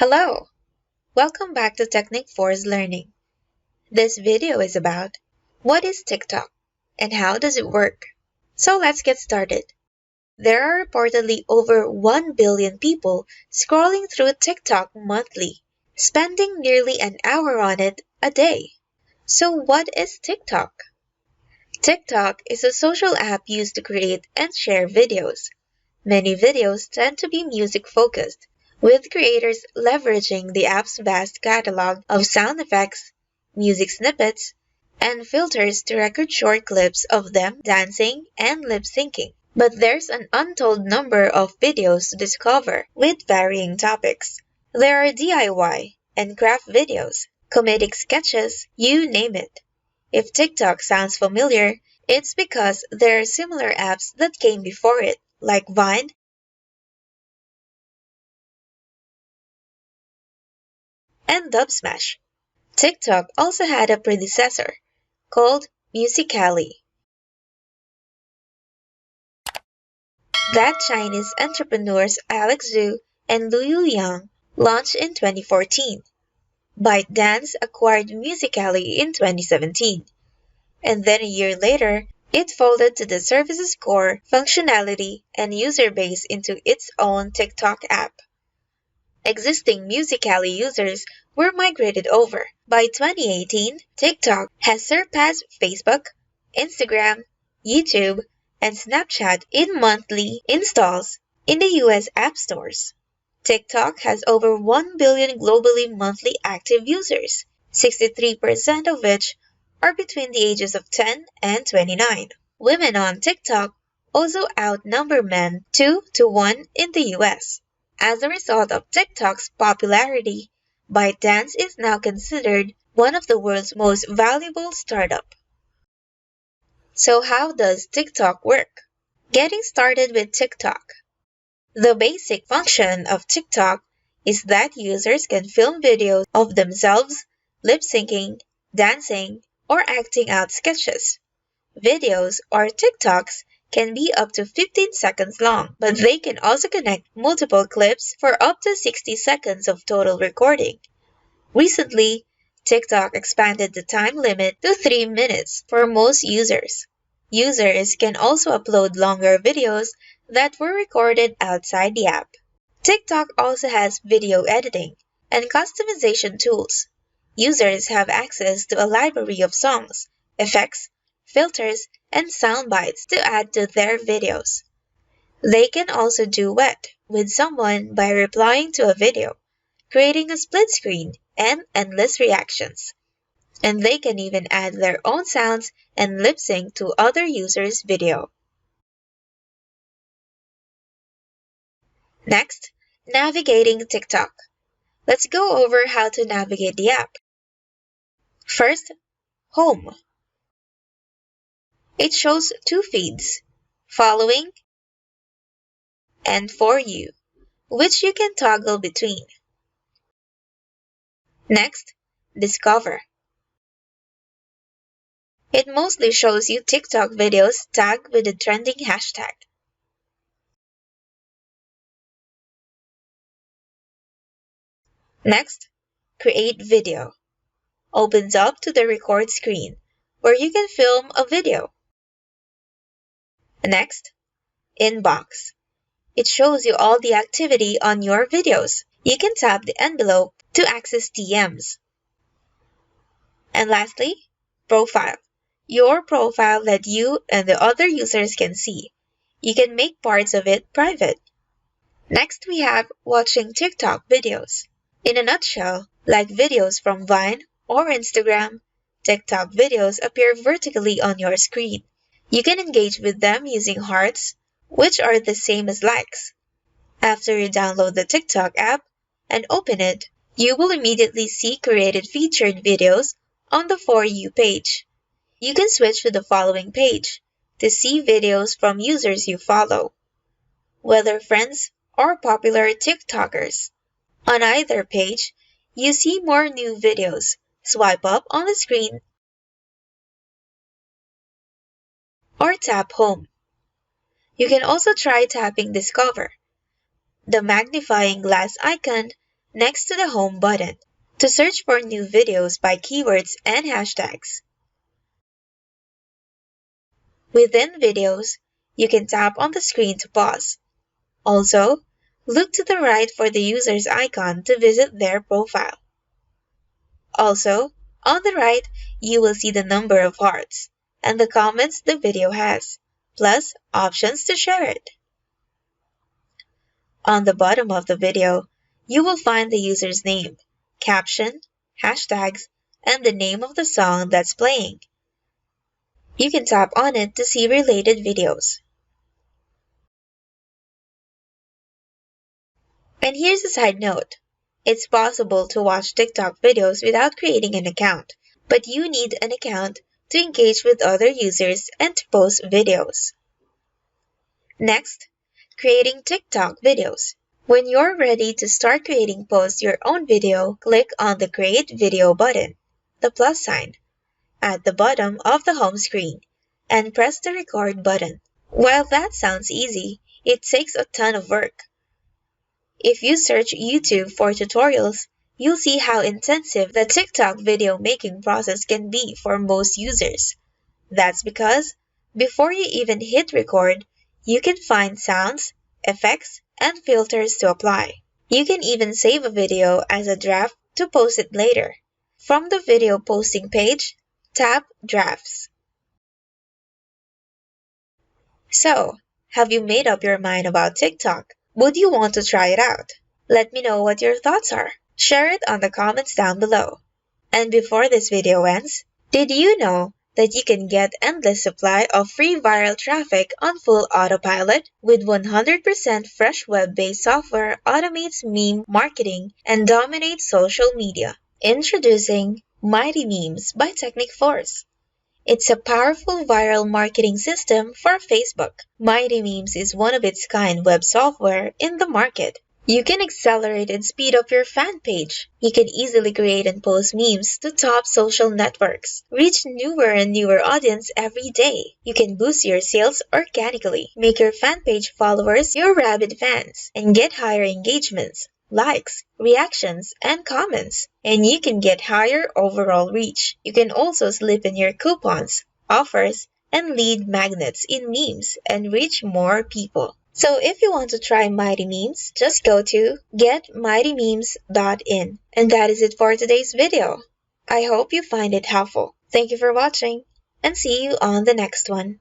Hello! Welcome back to Technic Force Learning. This video is about what is TikTok and how does it work? So let's get started. There are reportedly over 1 billion people scrolling through TikTok monthly, spending nearly an hour on it a day. So what is TikTok? TikTok is a social app used to create and share videos. Many videos tend to be music-focused, with creators leveraging the app's vast catalog of sound effects, music snippets, and filters to record short clips of them dancing and lip-syncing. But there's an untold number of videos to discover with varying topics. There are DIY and craft videos, comedic sketches, you name it. If TikTok sounds familiar, it's because there are similar apps that came before it, like Vine and Dubsmash. TikTok also had a predecessor, called Musical.ly, that Chinese entrepreneurs Alex Zhu and Liu Yang launched in 2014. ByteDance acquired Musical.ly in 2017, and then a year later, it folded to the service's core functionality and user base into its own TikTok app. Existing Musical.ly users were migrated over. By 2018, TikTok has surpassed Facebook, Instagram, YouTube, and Snapchat in monthly installs in the US app stores. TikTok has over 1 billion globally monthly active users, 63% of which are between the ages of 10 and 29. Women on TikTok also outnumber men 2 to 1 in the US. As a result of TikTok's popularity, ByteDance is now considered one of the world's most valuable startups. So how does TikTok work? Getting started with TikTok. The basic function of TikTok is that users can film videos of themselves lip-syncing, dancing, or acting out sketches. Videos or TikToks can be up to 15 seconds long, but they can also connect multiple clips for up to 60 seconds of total recording. Recently, TikTok expanded the time limit to 3 minutes for most users. Users can also upload longer videos that were recorded outside the app. TikTok also has video editing and customization tools. Users have access to a library of songs, effects, filters, and sound bites to add to their videos. They can also duet with someone by replying to a video, creating a split screen and endless reactions. And they can even add their own sounds and lip sync to other users' video. Next, navigating TikTok. Let's go over how to navigate the app. First, Home. It shows two feeds, Following and For You, which you can toggle between. Next, Discover. It mostly shows you TikTok videos tagged with the trending hashtag. Next, Create Video. Opens up to the record screen, where you can film a video. Next, Inbox. It shows you all the activity on your videos. You can tap the envelope to access DMs. And lastly, Profile. Your profile that you and the other users can see. You can make parts of it private. Next, we have watching TikTok videos. In a nutshell, like videos from Vine or Instagram, TikTok videos appear vertically on your screen. You can engage with them using hearts, which are the same as likes. After you download the TikTok app and open it, you will immediately see created featured videos on the For You page. You can switch to the Following page to see videos from users you follow, whether friends or popular TikTokers. On either page, you see more new videos. Swipe up on the screen or tap Home. You can also try tapping Discover, the magnifying glass icon next to the Home button to search for new videos by keywords and hashtags. Within videos, you can tap on the screen to pause. Also, look to the right for the user's icon to visit their profile. Also, on the right, you will see the number of hearts and the comments the video has, plus options to share it. On the bottom of the video, you will find the user's name, caption, hashtags, and the name of the song that's playing. You can tap on it to see related videos. And here's a side note. It's possible to watch TikTok videos without creating an account, but you need an account to engage with other users and to post videos. Next, creating TikTok videos. When you're ready to start creating post your own video, click on the Create Video button, the plus sign, at the bottom of the home screen, and press the Record button. While that sounds easy, it takes a ton of work. If you search YouTube for tutorials, you'll see how intensive the TikTok video making process can be for most users. That's because, before you even hit record, you can find sounds, effects, and filters to apply. You can even save a video as a draft to post it later. From the video posting page, tap Drafts. So, have you made up your mind about TikTok? Would you want to try it out? Let me know what your thoughts are. Share it on the comments down below. And before this video ends, did you know that you can get endless supply of free viral traffic on full autopilot? With 100% fresh web-based software automates meme marketing and dominates social media. Introducing Mighty Memes by Technic Force. It's a powerful viral marketing system for Facebook. Mighty Memes is one of its kind web software in the market. You can accelerate and speed up your fan page. You can easily create and post memes to top social networks. Reach newer and newer audience every day. You can boost your sales organically. Make your fan page followers your rabid fans and get higher engagements, likes, reactions, and comments. And you can get higher overall reach. You can also slip in your coupons, offers, and lead magnets in memes and reach more people. So if you want to try Mighty Memes, just go to getmightymemes.in. And that is it for today's video. I hope you find it helpful. Thank you for watching, and see you on the next one.